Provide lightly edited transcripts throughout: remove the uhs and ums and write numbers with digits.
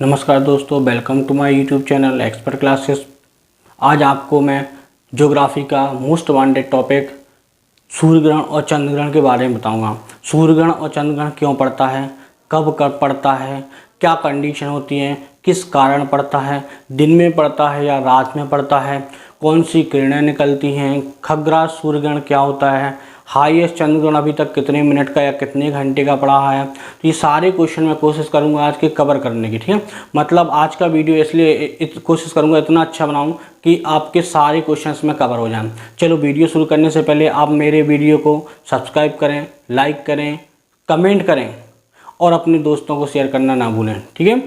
नमस्कार दोस्तों, welcome to my YouTube channel expert classes. आज आपको मैं ज्योग्राफी का मोस्ट वांटेड टॉपिक सूर्य ग्रहण और चंद्र ग्रहण के बारे में बताऊंगा। सूर्य ग्रहण और चंद्र ग्रहण क्यों पड़ता है, कब पड़ता है, क्या कंडीशन होती है, किस कारण पड़ता है, दिन में पड़ता है या रात में पड़ता है, कौन सी किरणें निकलती हैं, खग्रास सूर्य ग्रहण क्या होता है, हाईएस्ट चंद्र ग्रहण अभी तक कितने मिनट का या कितने घंटे का पड़ा है। तो ये सारे क्वेश्चन मैं कोशिश करूंगा आज के कवर करने की, ठीक है। मतलब आज का वीडियो इसलिए कोशिश करूंगा इतना अच्छा बनाऊं कि आपके सारे क्वेश्चंस में कवर हो जाएं। चलो वीडियो शुरू करने से पहले आप मेरे वीडियो को सब्सक्राइब करें, लाइक करें, कमेंट करें और अपने दोस्तों को शेयर करना ना भूलें, ठीक है।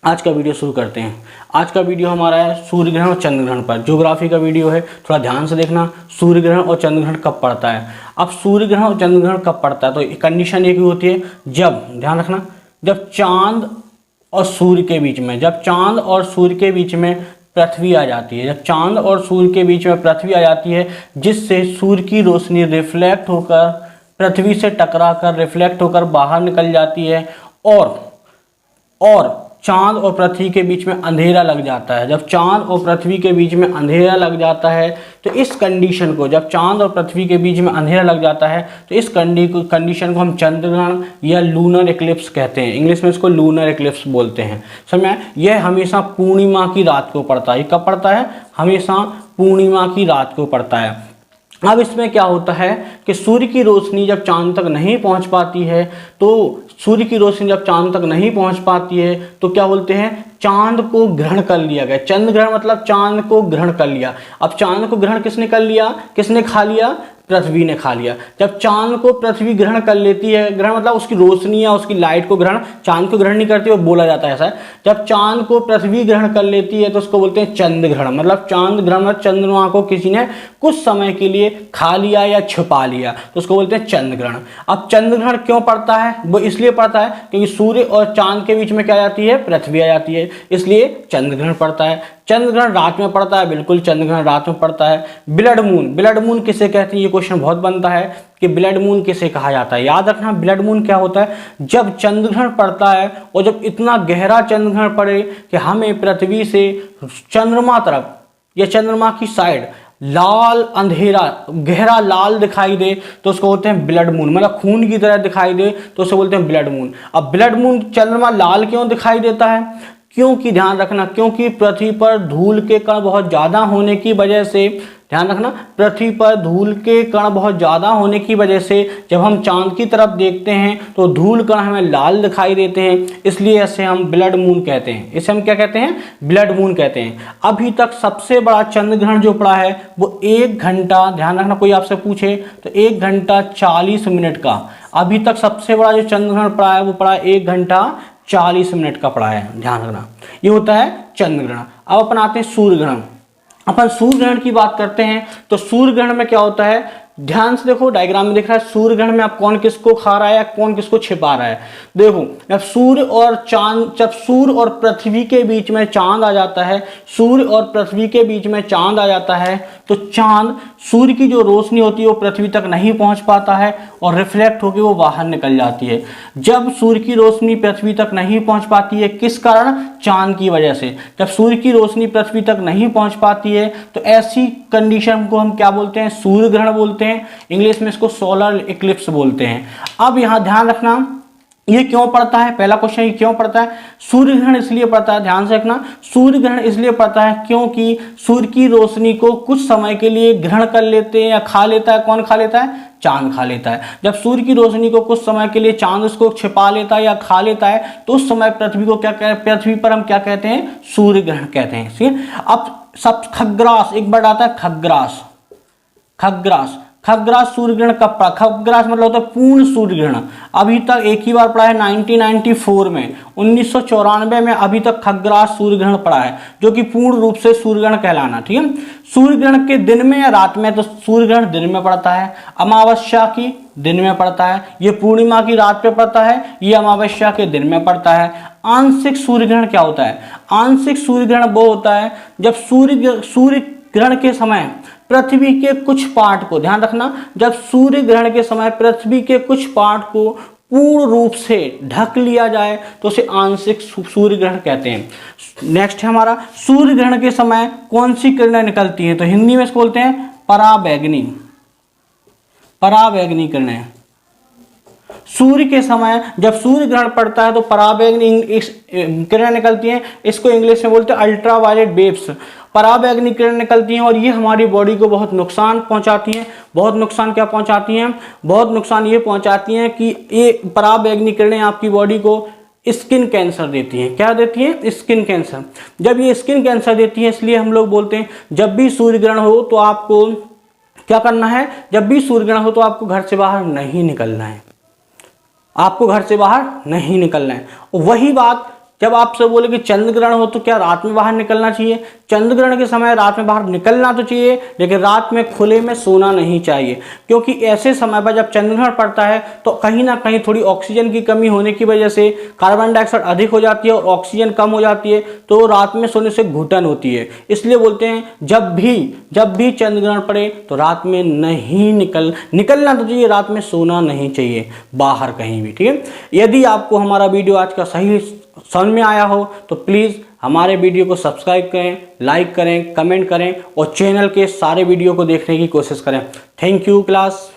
आज का वीडियो शुरू करते हैं। आज का वीडियो हमारा है सूर्य ग्रहण और चंद्र ग्रहण पर। ज्योग्राफी का वीडियो है, थोड़ा ध्यान से देखना। सूर्य ग्रहण और चंद्र ग्रहण कब पड़ता है। अब सूर्य ग्रहण और चंद्र ग्रहण कब पड़ता है, तो कंडीशन एक ही होती है, जब, ध्यान रखना, जब चांद और सूर्य के बीच में, जब चांद और सूर्य के बीच में पृथ्वी आ जाती है, जब चांद और सूर्य के बीच में पृथ्वी आ जाती है, जिससे सूर्य की रोशनी रिफ्लेक्ट होकर पृथ्वी से टकरा कर रिफ्लेक्ट होकर बाहर निकल जाती है और चांद और पृथ्वी के बीच में अंधेरा लग जाता है। जब चांद और पृथ्वी के बीच में अंधेरा लग जाता है तो इस कंडीशन को, जब चांद और पृथ्वी के बीच में अंधेरा लग जाता है तो इस कंडीशन को हम चंद्र ग्रहण या लूनर इक्लिप्स कहते हैं। इंग्लिश में इसको लूनर इक्लिप्स बोलते हैं। समझ, यह हमेशा पूर्णिमा की रात को पड़ता है। कब पड़ता है? हमेशा पूर्णिमा की रात को पड़ता है। अब इसमें क्या होता है कि सूर्य की रोशनी जब चांद तक नहीं पहुंच पाती है, तो सूर्य की रोशनी जब चांद तक नहीं पहुंच पाती है तो क्या बोलते हैं, चांद को ग्रहण कर लिया गया। चंद्र ग्रहण मतलब चांद को ग्रहण कर लिया। अब चांद को ग्रहण किसने कर लिया, किसने खा लिया? पृथ्वी ने खा लिया। जब चांद को पृथ्वी ग्रहण कर लेती है, ग्रहण मतलब उसकी रोशनी या उसकी लाइट को ग्रहण, चांद को ग्रहण नहीं करती, वो बोला जाता है ऐसा है। जब चांद को पृथ्वी ग्रहण कर लेती है तो उसको बोलते हैं चंद्र ग्रहण। मतलब चांद ग्रहण मतलब चंद्रमा को किसी ने कुछ समय के लिए खा लिया या छुपा लिया, तो उसको बोलते हैं चंद्र ग्रहण। अब चंद्र ग्रहण क्यों पड़ता है? वो इसलिए पड़ता है क्योंकि सूर्य और चांद के बीच में क्या आ जाती है, पृथ्वी आ जाती है, इसलिए चंद्र ग्रहण पड़ता है। चंद्र ग्रहण रात में पड़ता है, बिल्कुल चंद्र ग्रहण रात में पड़ता है। ब्लड मून, ब्लड मून किसे कहते हैं, ये क्वेश्चन बहुत बनता है कि ब्लड मून किसे कहा जाता है। याद रखना, ब्लड मून क्या होता है, जब चंद्र ग्रहण पड़ता है और जब इतना गहरा चंद्र ग्रहण पड़े कि हमें पृथ्वी से चंद्रमा तरफ या चंद्रमा की साइड लाल अंधेरा गहरा लाल दिखाई दे तो उसको बोलते हैं ब्लड मून। मतलब खून की तरह दिखाई दे तो उसे बोलते हैं ब्लड मून। अब ब्लड मून चंद्रमा लाल क्यों दिखाई देता है? क्योंकि ध्यान रखना, क्योंकि पृथ्वी पर धूल के कण बहुत ज़्यादा होने की वजह से, ध्यान रखना, पृथ्वी पर धूल के कण बहुत ज़्यादा होने की वजह से जब हम चांद की तरफ देखते हैं तो धूल कण हमें लाल दिखाई देते हैं, इसलिए इसे हम ब्लड मून कहते हैं। इसे हम क्या कहते हैं? ब्लड मून कहते हैं। अभी तक सबसे बड़ा चंद्र ग्रहण जो पड़ा है वो 1 घंटा, ध्यान रखना, कोई आपसे पूछे तो 1 घंटा 40 मिनट का अभी तक सबसे बड़ा जो चंद्र ग्रहण पड़ा है वो पड़ा 1 घंटा 40 मिनट का पड़ा है। ध्यान रखना, ये होता है चंद्र ग्रहण। अब अपन आते हैं सूर्य ग्रहण। अपन सूर्य ग्रहण की बात करते हैं तो सूर्य ग्रहण में क्या होता है, ध्यान से देखो, डायग्राम में दिख रहा है सूर्य ग्रहण में आप कौन किसको खा रहा है या कौन किसको छिपा रहा है। देखो, जब सूर्य और चांद, जब सूर्य और पृथ्वी के बीच में चांद आ जाता है, सूर्य और पृथ्वी के बीच में चांद आ जाता है तो चांद, सूर्य की जो रोशनी होती है वो पृथ्वी तक नहीं पहुंच पाता है और रिफ्लेक्ट होकर वो बाहर निकल जाती है। जब सूर्य की रोशनी पृथ्वी तक नहीं पहुंच पाती है, किस कारण? चांद की वजह से। जब सूर्य की रोशनी पृथ्वी तक नहीं पहुंच पाती है तो ऐसी कंडीशन को हम क्या बोलते हैं? सूर्य ग्रहण बोलते हैं। इंग्लिश में इसको सोलर इक्लिप्स बोलते हैं। अब यहां ध्यान रखना, ये क्यों पड़ता है? पहला क्वेश्चन, ये क्यों पड़ता है? सूर्य ग्रहण इसलिए पड़ता है, ध्यान से रखना, सूर्य ग्रहण इसलिए पड़ता है क्योंकि सूर्य की रोशनी को कुछ समय के लिए ग्रहण कर लेते हैं या खा लेता है। कौन खा लेता है? चांद खा लेता है। जब सूर्य की रोशनी को कुछ समय के लिए चांद उसको छिपा लेता है या खा लेता है तो उस समय पृथ्वी को क्या कहते हैं, पृथ्वी पर हम क्या कहते हैं? सूर्य ग्रहण कहते हैं। ठीक है। अब सब खग्रास, एक बार आता है खग्रास। खग्रास, खग्रास सूर्य ग्रहण कब पड़ा? खग्रास मतलब होता है पूर्ण सूर्य ग्रहण। अभी तक एक ही बार पड़ा है 1994 में, 1994 में अभी तक खग्रास सूर्य ग्रहण पड़ा है, जो कि पूर्ण रूप से सूर्य ग्रहण कहलाना। ठीक है। सूर्य ग्रहण के दिन में या रात में? तो सूर्य ग्रहण दिन में पड़ता है, अमावस्या की दिन में पड़ता है, ये पूर्णिमा की रात पे पड़ता है, ये अमावस्या के दिन में पड़ता है। आंशिक सूर्य ग्रहण क्या होता है? आंशिक सूर्य ग्रहण वो होता है जब सूर्य ग्रहण के समय पृथ्वी के कुछ पार्ट को, ध्यान रखना, जब सूर्य ग्रहण के समय पृथ्वी के कुछ पार्ट को पूर्ण रूप से ढक लिया जाए तो उसे आंशिक सूर्य ग्रहण कहते हैं। नेक्स्ट है हमारा, सूर्य ग्रहण के समय कौन सी किरणें निकलती हैं? तो हिंदी में इसको बोलते हैं पराबैंगनी, पराबैंगनी किरणें। सूर्य के समय जब सूर्य ग्रहण पड़ता है तो पराबैंगनी किरणें निकलती हैं, इसको इंग्लिश में बोलते हैं अल्ट्रावायलेट वेव्स। पराबैंगनी किरणें निकलती हैं और ये हमारी बॉडी को बहुत नुकसान पहुंचाती हैं। बहुत नुकसान क्या पहुंचाती हैं? बहुत नुकसान ये पहुंचाती हैं कि ये पराबैंगनी किरणें आपकी बॉडी को स्किन कैंसर देती हैं। क्या देती हैं? Skin cancer. जब ये स्किन कैंसर देती है, इसलिए हम लोग बोलते हैं जब भी सूर्य ग्रहण हो तो आपको क्या करना है? जब भी सूर्य ग्रहण हो तो आपको घर से बाहर नहीं निकलना है, आपको घर से बाहर नहीं निकलना है। वही बात जब आपसे बोले कि चंद्र ग्रहण हो तो क्या रात में बाहर निकलना चाहिए? चंद्र ग्रहण के समय रात में बाहर निकलना तो चाहिए, लेकिन रात में खुले में सोना नहीं चाहिए, क्योंकि ऐसे समय पर जब चंद्र ग्रहण पड़ता है तो कहीं ना कहीं थोड़ी ऑक्सीजन की कमी होने की वजह से कार्बन डाइऑक्साइड अधिक हो जाती है और ऑक्सीजन कम हो जाती है, तो रात में सोने से घुटन होती है। इसलिए बोलते हैं जब भी चंद्र ग्रहण पड़े तो रात में नहीं निकलना तो चाहिए, रात में सोना नहीं चाहिए बाहर कहीं भी। ठीक है, यदि आपको हमारा वीडियो आज का सही समझ में आया हो तो प्लीज़ हमारे वीडियो को सब्सक्राइब करें, लाइक करें, कमेंट करें और चैनल के सारे वीडियो को देखने की कोशिश करें। Thank you class.